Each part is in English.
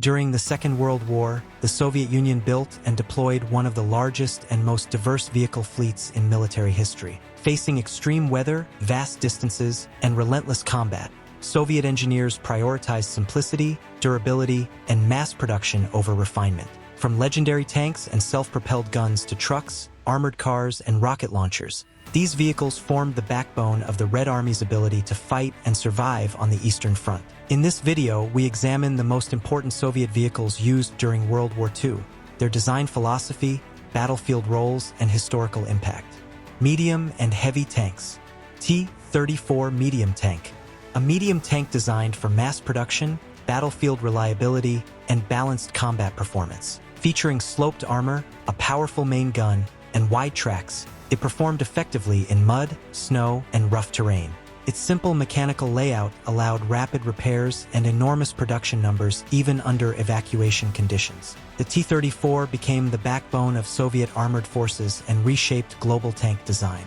During the Second World War, the Soviet Union built and deployed one of the largest and most diverse vehicle fleets in military history. Facing extreme weather, vast distances, and relentless combat, Soviet engineers prioritized simplicity, durability, and mass production over refinement. From legendary tanks and self-propelled guns to trucks, armored cars, and rocket launchers, these vehicles formed the backbone of the Red Army's ability to fight and survive on the Eastern Front. In this video, we examine the most important Soviet vehicles used during World War II, their design philosophy, battlefield roles, and historical impact. Medium and heavy tanks. T-34 medium tank. A medium tank designed for mass production, battlefield reliability, and balanced combat performance. Featuring sloped armor, a powerful main gun, and wide tracks, it performed effectively in mud, snow, and rough terrain. Its simple mechanical layout allowed rapid repairs and enormous production numbers even under evacuation conditions. The T-34 became the backbone of Soviet armored forces and reshaped global tank design.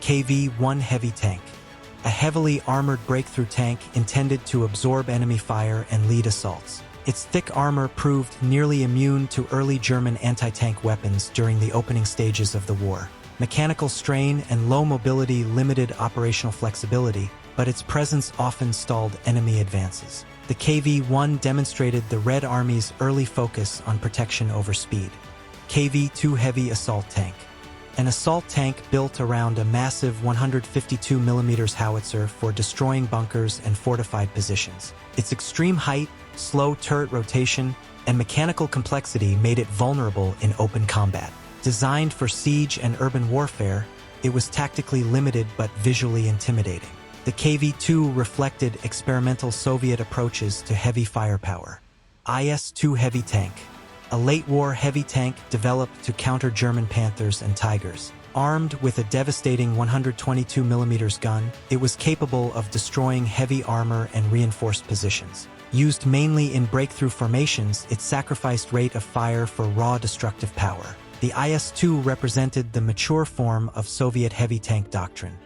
KV-1 heavy tank. A heavily armored breakthrough tank intended to absorb enemy fire and lead assaults. Its thick armor proved nearly immune to early German anti-tank weapons during the opening stages of the war. Mechanical strain and low mobility limited operational flexibility, but its presence often stalled enemy advances. The KV-1 demonstrated the Red Army's early focus on protection over speed. KV-2 heavy assault tank. An assault tank built around a massive 152mm howitzer for destroying bunkers and fortified positions. Its extreme height, slow turret rotation, and mechanical complexity made it vulnerable in open combat. Designed for siege and urban warfare, it was tactically limited but visually intimidating. The KV-2 reflected experimental Soviet approaches to heavy firepower. IS-2 heavy tank. A late-war heavy tank developed to counter German Panthers and Tigers. Armed with a devastating 122mm gun, it was capable of destroying heavy armor and reinforced positions. Used mainly in breakthrough formations, it sacrificed rate of fire for raw destructive power. The IS-2 represented the mature form of Soviet heavy tank doctrine.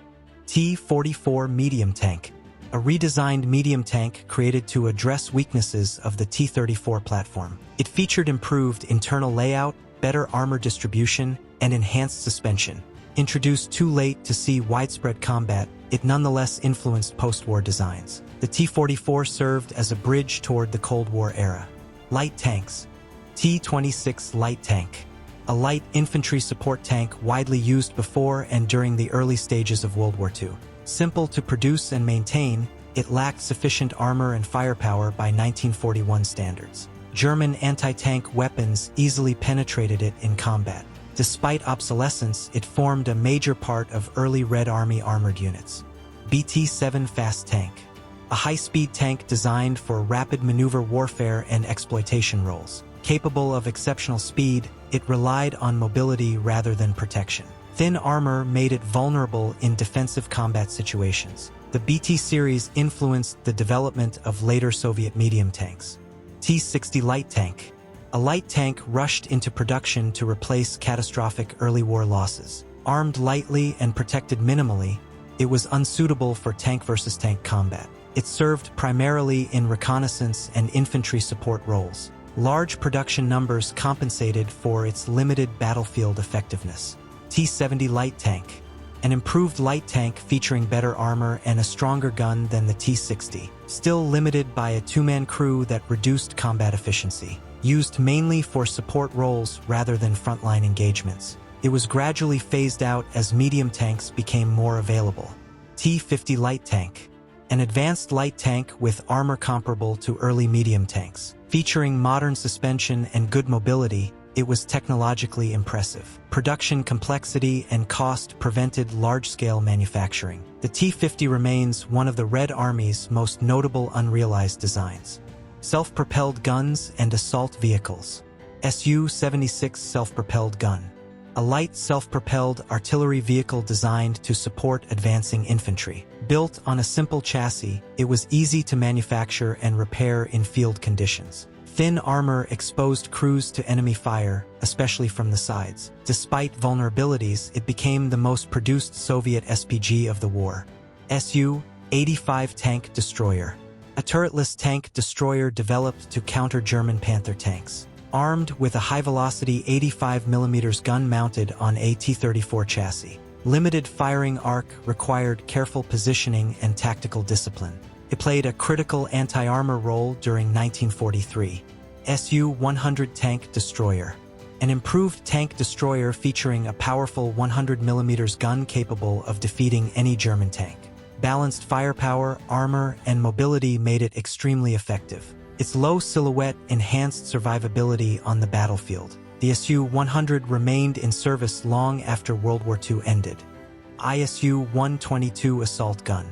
T-44 medium tank. A redesigned medium tank created to address weaknesses of the T-34 platform. It featured improved internal layout, better armor distribution, and enhanced suspension. Introduced too late to see widespread combat, it nonetheless influenced post-war designs. The T-44 served as a bridge toward the Cold War era. Light tanks. T-26 light tank. A light infantry support tank widely used before and during the early stages of World War II. Simple to produce and maintain, it lacked sufficient armor and firepower by 1941 standards. German anti-tank weapons easily penetrated it in combat. Despite obsolescence, it formed a major part of early Red Army armored units. BT-7 fast tank. A high-speed tank designed for rapid maneuver warfare and exploitation roles. Capable of exceptional speed, it relied on mobility rather than protection. Thin armor made it vulnerable in defensive combat situations. The BT series influenced the development of later Soviet medium tanks. T-60 light tank. A light tank rushed into production to replace catastrophic early war losses. Armed lightly and protected minimally, it was unsuitable for tank versus tank combat. It served primarily in reconnaissance and infantry support roles. Large production numbers compensated for its limited battlefield effectiveness. T-70 light tank. An improved light tank featuring better armor and a stronger gun than the T-60. Still limited by a two-man crew that reduced combat efficiency. Used mainly for support roles rather than frontline engagements. It was gradually phased out as medium tanks became more available. T-50 light tank. An advanced light tank with armor comparable to early medium tanks. Featuring modern suspension and good mobility, it was technologically impressive. Production complexity and cost prevented large-scale manufacturing. The T-50 remains one of the Red Army's most notable unrealized designs. Self-propelled guns and assault vehicles. Su-76 self-propelled gun. A light self-propelled artillery vehicle designed to support advancing infantry. Built on a simple chassis, it was easy to manufacture and repair in field conditions. Thin armor exposed crews to enemy fire, especially from the sides. Despite vulnerabilities, it became the most produced Soviet SPG of the war. Su-85 tank destroyer. a turretless tank destroyer developed to counter German Panther tanks. Armed with a high-velocity 85mm gun mounted on a T-34 chassis. Limited firing arc required careful positioning and tactical discipline. It played a critical anti-armor role during 1943. Su-100 tank destroyer. An improved tank destroyer featuring a powerful 100mm gun capable of defeating any German tank. Balanced firepower, armor, and mobility made it extremely effective. Its low silhouette enhanced survivability on the battlefield. The Su-100 remained in service long after World War II ended. ISU-122 assault gun.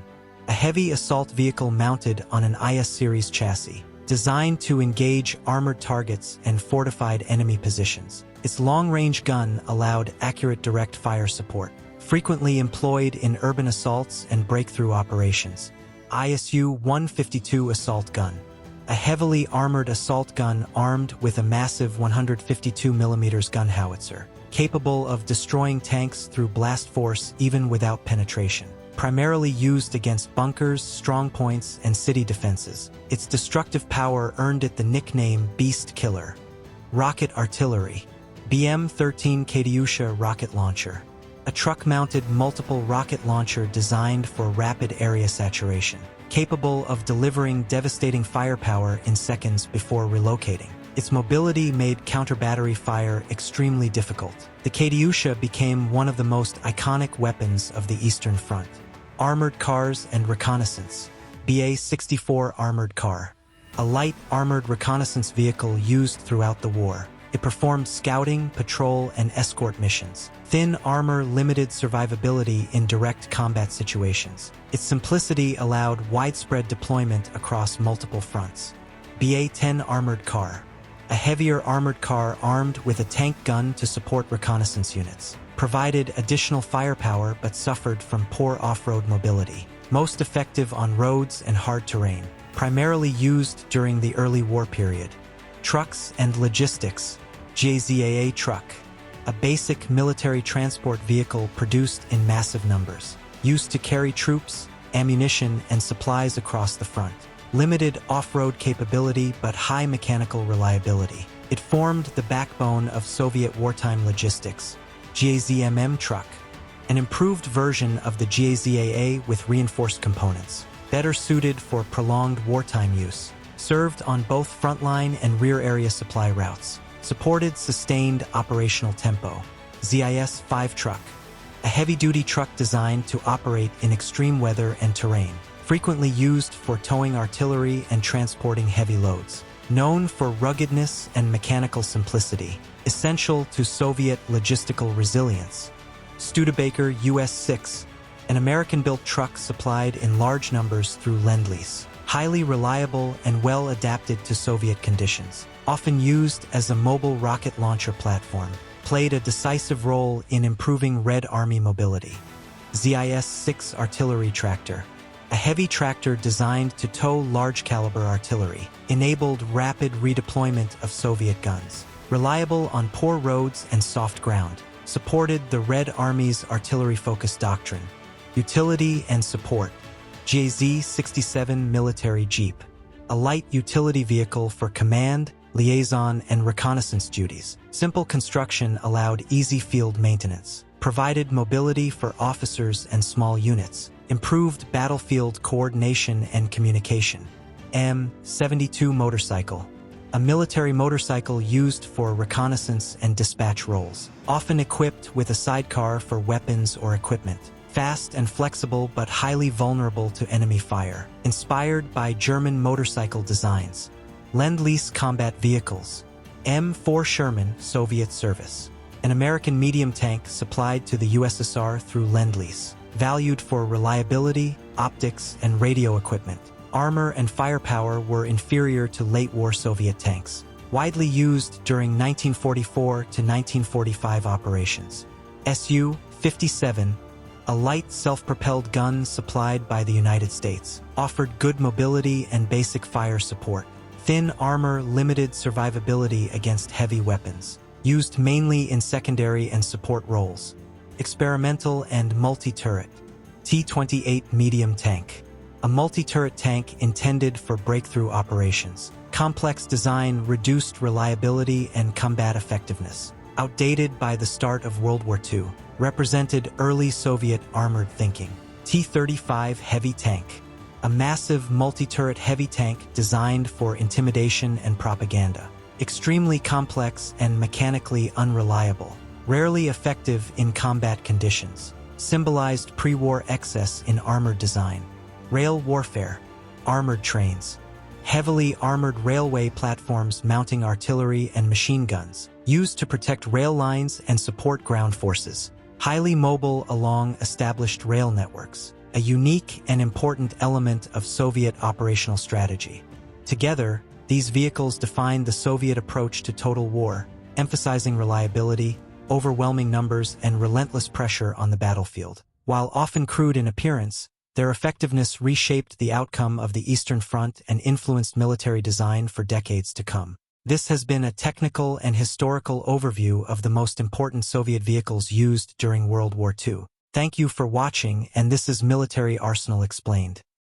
A heavy assault vehicle mounted on an IS series chassis, designed to engage armored targets and fortified enemy positions. Its long-range gun allowed accurate direct fire support, frequently employed in urban assaults and breakthrough operations. ISU-152 assault gun. A heavily armored assault gun armed with a massive 152mm gun howitzer, capable of destroying tanks through blast force even without penetration. Primarily used against bunkers, strongpoints, and city defenses, its destructive power earned it the nickname Beast Killer. Rocket artillery. BM-13 Katyusha rocket launcher. A truck-mounted multiple rocket launcher designed for rapid area saturation, capable of delivering devastating firepower in seconds before relocating. Its mobility made counter-battery fire extremely difficult. The Katyusha became one of the most iconic weapons of the Eastern Front. Armored cars and reconnaissance. BA-64 armored car. A light armored reconnaissance vehicle used throughout the war. It performed scouting, patrol, and escort missions. Thin armor limited survivability in direct combat situations. Its simplicity allowed widespread deployment across multiple fronts. BA-10 armored car. A heavier armored car armed with a tank gun to support reconnaissance units. Provided additional firepower but suffered from poor off-road mobility. Most effective on roads and hard terrain. Primarily used during the early war period. Trucks and logistics. WWII truck. A basic military transport vehicle produced in massive numbers. Used to carry troops, ammunition, and supplies across the front. Limited off-road capability but high mechanical reliability. It formed the backbone of Soviet wartime logistics. WWII truck. An improved version of the WWII with reinforced components. Better suited for prolonged wartime use. Served on both frontline and rear area supply routes. Supported sustained operational tempo. ZIS-5 truck. A heavy-duty truck designed to operate in extreme weather and terrain. Frequently used for towing artillery and transporting heavy loads. Known for ruggedness and mechanical simplicity. Essential to Soviet logistical resilience. Studebaker US-6. An American-built truck supplied in large numbers through Lend-Lease. Highly reliable and well adapted to Soviet conditions. Often used as a mobile rocket launcher platform. Played a decisive role in improving Red Army mobility. ZIS-6 artillery tractor. A heavy tractor designed to tow large-caliber artillery. Enabled rapid redeployment of Soviet guns. Reliable on poor roads and soft ground. Supported the Red Army's artillery-focused doctrine. Utility and support. JZ-67 military jeep. A light utility vehicle for command, liaison, and reconnaissance duties. Simple construction allowed easy field maintenance. Provided mobility for officers and small units. Improved battlefield coordination and communication. M72 motorcycle. A military motorcycle used for reconnaissance and dispatch roles. Often equipped with a sidecar for weapons or equipment. Fast and flexible but highly vulnerable to enemy fire. Inspired by German motorcycle designs. Lend-Lease combat vehicles. M4 Sherman Soviet service. An American medium tank supplied to the USSR through Lend-Lease. Valued for reliability, optics, and radio equipment. Armor and firepower were inferior to late-war Soviet tanks. Widely used during 1944 to 1945 operations. Su-57, a light self-propelled gun supplied by the United States. Offered good mobility and basic fire support. Thin armor limited survivability against heavy weapons. Used mainly in secondary and support roles. Experimental and multi-turret. T-28 medium tank. a multi-turret tank intended for breakthrough operations. Complex design reduced reliability and combat effectiveness. Outdated by the start of World War II, represented early Soviet armored thinking. T-35 heavy tank, a massive multi-turret heavy tank designed for intimidation and propaganda. Extremely complex and mechanically unreliable, rarely effective in combat conditions. Symbolized pre-war excess in armored design. Rail warfare, armored trains. Heavily armored railway platforms mounting artillery and machine guns, used to protect rail lines and support ground forces. Highly mobile along established rail networks, a unique and important element of Soviet operational strategy. Together, these vehicles defined the Soviet approach to total war, emphasizing reliability, overwhelming numbers, and relentless pressure on the battlefield. While often crude in appearance, their effectiveness reshaped the outcome of the Eastern Front and influenced military design for decades to come. This has been a technical and historical overview of the most important Soviet vehicles used during World War II. Thank you for watching, and this is Military Arsenal Explained.